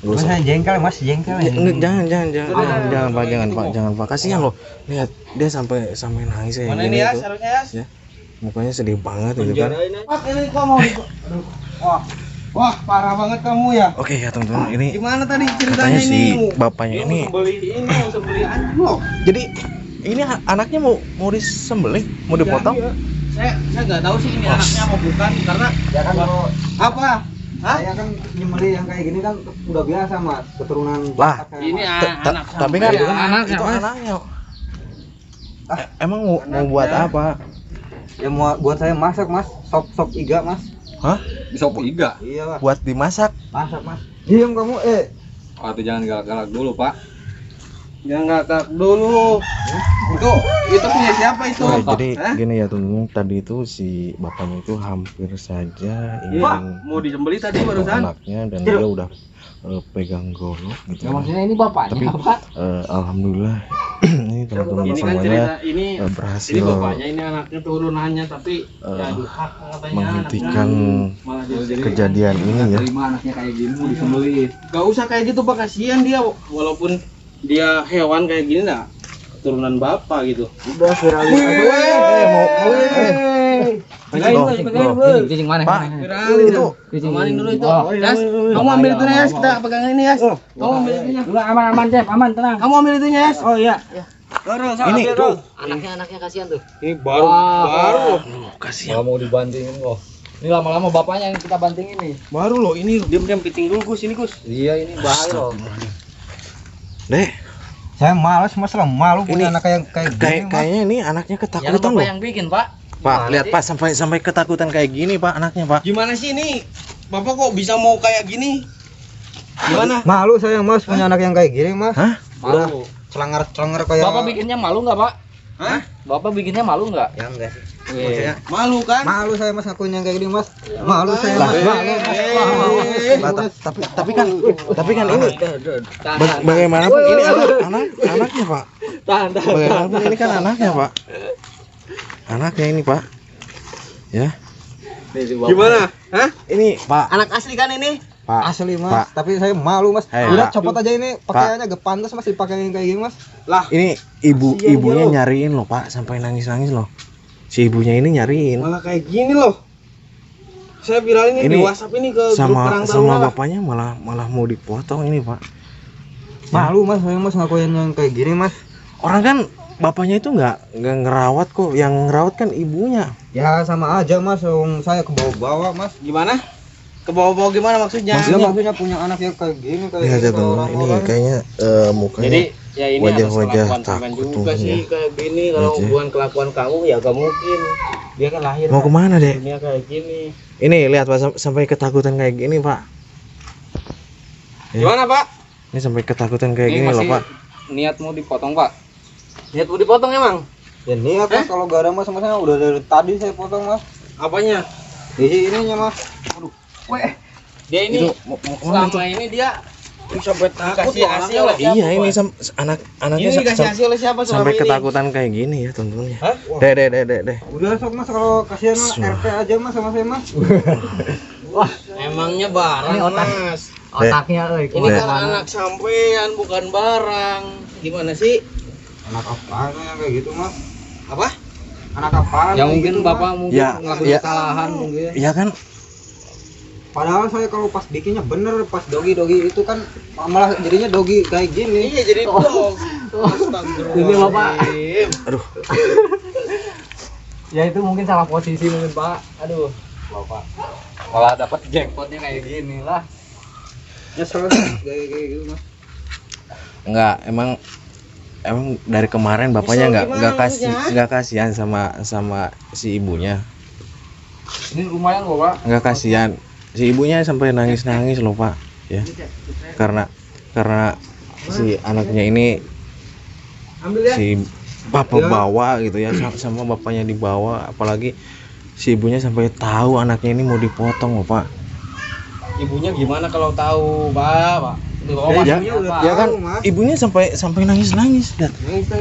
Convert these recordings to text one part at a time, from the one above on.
Gak usah jengkel mas, jengkel. Jangan pak, kasihan loh. Lihat dia sampai nangis kayak Mana gini ini ya, tuh. sarungnya ya? Ya, mukanya sedih banget itu kan. Ini kok mau aduh. Wah, parah banget kamu ya. Oke ya teman-teman, ini Gimana tadi ceritanya katanya ini? si bapaknya ini. Mau sembeli anjing loh. Jadi ini anaknya mau disembelih, mau dipotong. Saya nggak tahu sih ini anaknya mau bukan karena Ya kan kalau apa? Hah? saya kan nyembelih yang kayak gini kan udah biasa mas, keturunan Lah, Batak saya, Ini Mas. anak Tapi kan sampai itu anaknya, Mas. anaknya. Emang mau buat apa? Ya mau buat saya masak mas, sop iga mas. Hah? Sop iga. Iya mas, Buat dimasak? masak mas. Diam kamu Waktu jangan galak-galak dulu, Pak. Jangan galak dulu. Itu punya siapa itu? Oke, jadi Hah? gini ya teman-teman, tadi itu si bapaknya itu hampir saja Pak, ingin mau disembeli tadi memotong barusan. anaknya dan dia udah pegang golok gitu. Ya maksudnya ini bapaknya Tapi apa? Alhamdulillah ini teman-teman Ini kan semuanya cerita ini berhasil ini bapaknya, ini anaknya turunannya tapi ya duhak katanya menghentikan anaknya. Malah jadi kejadian ini ya. Terima anaknya kayak gini mau disembelih. Gak usah kayak gitu Pak, kasihan dia walaupun dia hewan kayak gini nah keturunan bapak gitu. udah viralin Cicing mana? Pak, Viralin itu amanin dulu itu. Oh, Yas, kamu ambil itu Yas, kita pegang ini Yas. Kamu ambil itunya. Udah aman Cep, aman tenang. Kamu ambil itunya Yas. Oh iya. ini tuh Anaknya kasihan tuh. Ini baru. kasihan. Mau dibantingin loh. Ini lama-lama bapaknya yang kita bantingin nih. Baru loh ini. Diam-diam piting dulu Gus, ini Gus. Iya ini bahaya loh. Deh, saya malas mas lah, malu punya Ini anak yang kayak gini mas. kayaknya ini anaknya Ya ketakutan bapak loh. yang bikin Pak. Pak, lihat Pak sampai ketakutan kayak gini Pak anaknya Pak. Gimana sih ini? Bapak kok bisa mau kayak gini? Gimana? Malu saya mas punya anak yang kayak gini mas. Hah? Malu. Celangar kayak Bapak bikinnya malu nggak Pak? Hah? Bapak bikinnya malu nggak? ya enggak sih. Iya. Malu kan? Malu saya mas ngakuin yang kayak gini mas. Malu saya mas. Lah, tapi kan ini bagaimanapun ini anaknya Pak. Bagaimanapun ini kan anaknya Pak. Anaknya ini Pak. Ya. Gimana? Hah? Ini Pak. Anak asli kan ini? Pak. Asli mas. Pak. Tapi saya malu mas. Hei, Udah Pak. copot aja ini pakaiannya gak pantas mas dipakai yang kayak gini mas. Lah, Ini ibunya nyariin loh Pak sampai nangis loh. Si ibunya ini nyariin. malah kayak gini loh. Saya viralin ini di Ini WhatsApp ini ke grup Perang sama Taruna. bapaknya malah mau dipotong ini Pak. Malu mas saya mas ngakuin yang kayak gini mas. Orang kan bapaknya itu nggak ngerawat kok, yang ngerawat kan ibunya. Ya sama aja mas, saya ke bawah-bawah mas. Gimana? Ke bawah-bawah gimana maksudnya? Dia maksudnya punya anak yang kayak gini kayak Lihat ya gitu, teman, ini orang-orang. kayaknya mukanya. Jadi ya ini wajah-wajah atas kelakuan takut juga tuh, sih ya. kayak gini. Kalau Wajah. bukan kelakuan kamu ya gak mungkin. Dia kan lahir Mau kan kemana deh? dunia kayak gini. Ini lihat Pak sampai ketakutan kayak gini Pak. Ya. Gimana Pak? Ini sampai ketakutan kayak Ini gini loh masih Pak. niat mau dipotong Pak. Niat mau dipotong emang? Ya niat mas, kalau gak ada mas saya udah dari tadi saya potong mas. Apanya? Ininya mas. Dia ini Mau kemana selama ini dia sampai takut Dikasih hasil oleh siapa, Iya ini Pak? anaknya Ini dikasih hasil oleh siapa selama sampai ini? ketakutan kayak gini ya teman-teman ya. Hah? Deh. Udah sok mas, kalau kasihan mas RT aja mas sama saya mas. Emangnya barang Ini otak. Mas. Otaknya euy. Ini kan anak sampean bukan barang. Gimana sih? Anak apaan yang kayak gitu mas? Apa? Anak apaan? Ya kayak mungkin gitu, Bapak Mas? mungkin Ya, ngelakuin ya. kesalahan mungkin. Iya kan? Padahal saya kalau pas bikinnya bener, pas dogi itu kan malah jadinya dogi kayak gini. Iya jadi dog. Astagfirullahaladzim. Ini Bapak. Aduh. Ya itu mungkin salah posisi mungkin Pak. Aduh, Bapak. Malah dapat jackpotnya kayak gini lah. Nyesel kayak gitu mas. Enggak, emang dari kemarin bapaknya Misal gimana nggak kasihan sama si ibunya. Ini lumayan loh Pak. Nggak kasihan. Si ibunya sampai nangis loh Pak, ya. Karena si anaknya ini Ambil ya. si bapak bawa gitu ya, sama bapaknya dibawa, apalagi si ibunya sampai tahu anaknya ini mau dipotong loh Pak. Ibunya gimana kalau tahu, Pak? Ya, ya kan Mas. ibunya sampai nangis lihat.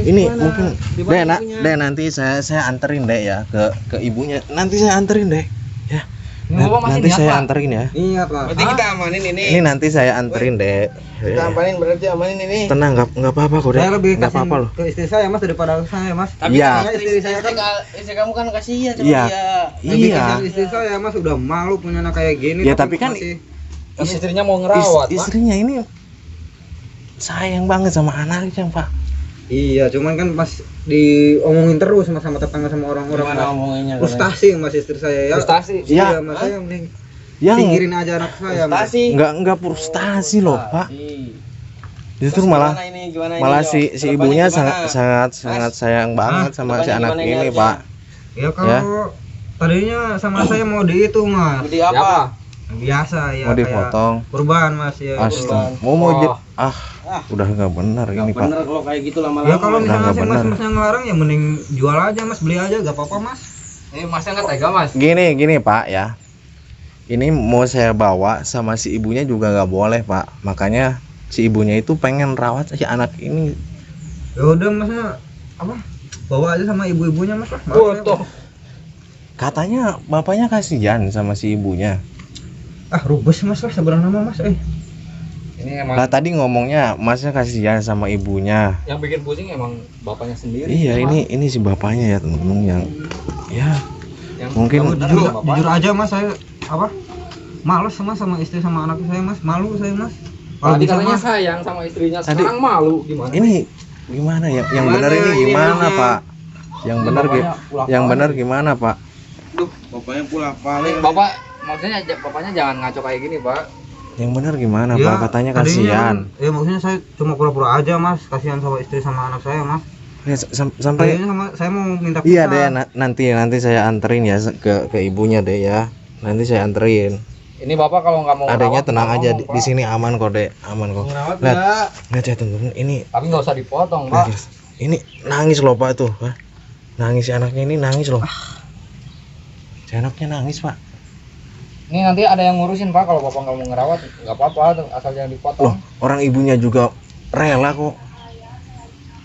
Ini mungkin Dimana deh nanti saya anterin deh ya ke ibunya, nanti saya anterin deh ya. Ini Bapak masih Nanti niat, saya Pak? anterin ya. Ingat lah. Berarti kita amanin ini. Ini nanti saya anterin, Dek. Kita amanin berarti amanin ini. Tenang, nggak apa-apa kok, Dek. Saya lebih Nggak kasihin apa-apa loh. ke istri saya mas daripada ke saya mas. Tapi Iya. kan istri saya kan istri kamu kan kasihan sama Iya. dia. Lebih Iya. kasihin istri saya mas udah malu punya anak kayak gini. Ya, tapi kan masih- Kan istrinya mau ngerawat, Pak. Istrinya ini sayang banget sama anaknya, Pak. Iya, cuman kan pas diomongin terus sama tetangga sama orang-orang. Gimana Mas. omongannya? Frustasi mas istri saya ya. Frustasi. Iya, Ya. mas saya mending Yang singkirin aja anak saya. Mas. Frustasi. nggak frustasi loh, Pak. Justru Terus malah gimana malah Jo? si Kedepannya ibunya gimana? sangat sayang banget sama si kedepannya anak gimana ini, ini, Pak. Ya kalau tadinya sama saya mau di itu mas. Di apa? Biasa ya Mau dipotong. kayak kurban mas ya. Astaga. kurban. Mau Oh. udah nggak benar ini, Pak. Bener kalau kayak gitu lama-lama. Ya kalau misalnya nggak si benar. mas-masnya ngelarang ya mending jual aja mas, beli aja gak apa-apa mas. Ini masnya nggak tega, Mas. Gini Pak ya. Ini mau saya bawa sama si ibunya juga nggak boleh, Pak. Makanya si ibunya itu pengen rawat si anak ini. Ya udah masnya apa? Bawa aja sama ibu-ibunya mas lah. Maaf Oh, ya, tuh. Mas. Katanya bapaknya kasihan sama si ibunya. Ah rubes mas lah sebenarnya nama mas. Ini emang Lah tadi ngomongnya masnya kasihan sama ibunya. yang bikin pusing emang bapaknya sendiri. Iya, Mas. ini si bapaknya ya, teman-teman yang ya Yang mungkin benar Jujur, sama bapaknya. jujur aja mas saya apa? Males sama istri sama anak saya mas, malu saya mas. Kalau Tadi bisa katanya mas, sayang sama istrinya, Tadi- sekarang malu gimana? ini gimana ya? Yang Gimana benar ini ini gimana, masnya? Pak? Yang Ini benar bapaknya pulang yang balik. benar gimana, Pak? Duh, bapaknya pula paling. Bapak maksudnya bapaknya jangan ngaco kayak gini, Pak. Yang benar gimana, ya, Pak? Katanya tadinya kasihan. kan, ya maksudnya saya cuma pura-pura aja mas, kasihan sama istri sama anak saya mas. Ya, sampai Tadinya sama saya mau minta iya pisah. deh, nanti saya anterin ya ke ibunya deh ya. Nanti saya anterin. Ini Bapak kalau nggak mau Adanya ngerawat, tenang nggak aja ngomong, di Pak. sini aman kok, Dek. Aman kok. Ngerawat Lihat, enggak? lihat ya teman-teman, ini Tapi nggak usah dipotong, lihat, Pak. guys. Ini nangis loh, Pak tuh. Hah? Nangis si anaknya ini nangis loh. Si anaknya nangis, Pak. Ini nanti ada yang ngurusin, Pak. Kalau Bapak nggak mau ngerawat, nggak apa-apa, asal jangan dipotong. Loh, orang ibunya juga rela kok.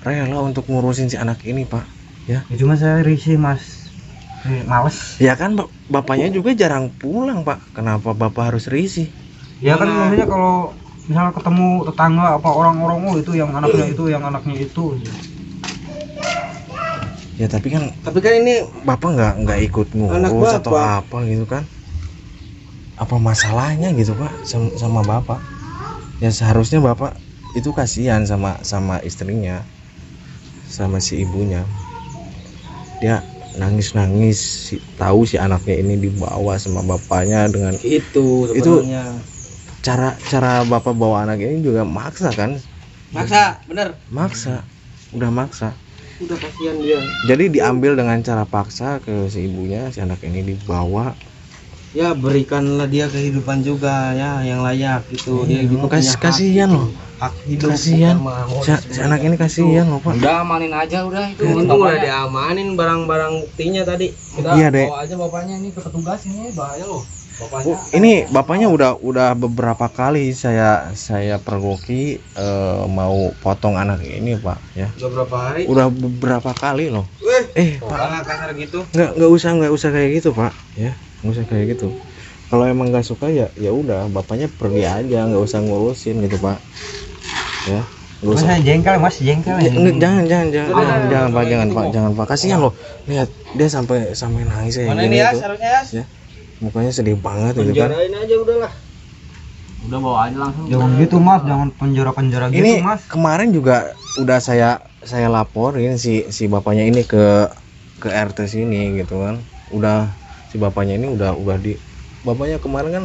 Rela untuk ngurusin si anak ini, Pak. Ya. Ya, cuma saya risih mas. Males. Ya kan bapaknya juga jarang pulang, Pak. Kenapa Bapak harus risih? Ya kan maksudnya kalau misalnya ketemu tetangga apa orang-orang oh itu yang anaknya itu, yang anaknya itu. Ya tapi kan ini Bapak nggak ikut Anak ngurus atau Bapak. apa gitu kan? Apa masalahnya gitu, Pak, sama Bapak? Ya seharusnya Bapak itu kasihan sama istrinya, sama si ibunya. Dia nangis-nangis tahu si anaknya ini dibawa sama bapaknya dengan itu Itu- sebenarnya. cara Bapak bawa anak ini juga maksa kan? Maksa, bener. Maksa. Udah maksa. Udah kasihan dia. Jadi diambil dengan cara paksa ke si ibunya, si anak ini dibawa. Ya berikanlah dia kehidupan juga ya yang layak gitu. Dia juga punya hak, Kasihan loh. hak hidup. Kasihan. Bukan mau Si anak ini kasihan loh, Pak. Udah amanin aja udah itu. Untung udah Bapaknya- diamanin barang-barang buktinya tadi. Kita Iya, Dek. bawa aja bapaknya ini ke petugas ini bahaya loh. Bapaknya. Ini bapaknya udah beberapa kali saya pergoki mau potong anak ini, Pak, ya. Udah berapa hari? Udah beberapa kali loh. Pak, Malah kasar gitu. nggak usah kayak gitu, Pak, ya. Nggak usah kayak gitu. Kalau emang nggak suka ya udah bapaknya pergi aja, nggak usah ngurusin gitu, Pak. Ya. Nggak Mas usah. saya jengkel mas, jengkel. Jangan Pak, jangan Pak. Kasihan loh. Lihat dia sampai nangis kayak Mana gini ini ya tuh. seharusnya ya? Mukanya sedih banget itu kan. Penjarain aja udahlah. Udah bawa aja langsung. Jangan gitu mas, jangan penjara-penjara gitu Ini mas. kemarin juga udah saya laporin si bapaknya ini ke RT sini gitu kan. Udah si bapaknya ini udah di bapaknya kemarin kan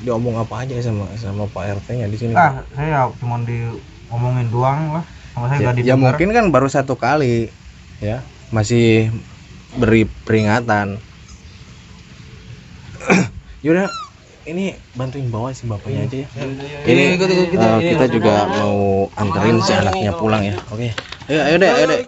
diomong apa aja sama Pak RT-nya di sini. Ah, saya cuma diomongin doang lah. Sama saya Ya, nggak ya didengar. mungkin kan baru satu kali ya. Masih beri peringatan. Yaudah, ini bantuin bawa si bapaknya aja ya. Ini kita juga mau anterin si anaknya pulang ya. Oke. Ayo deh.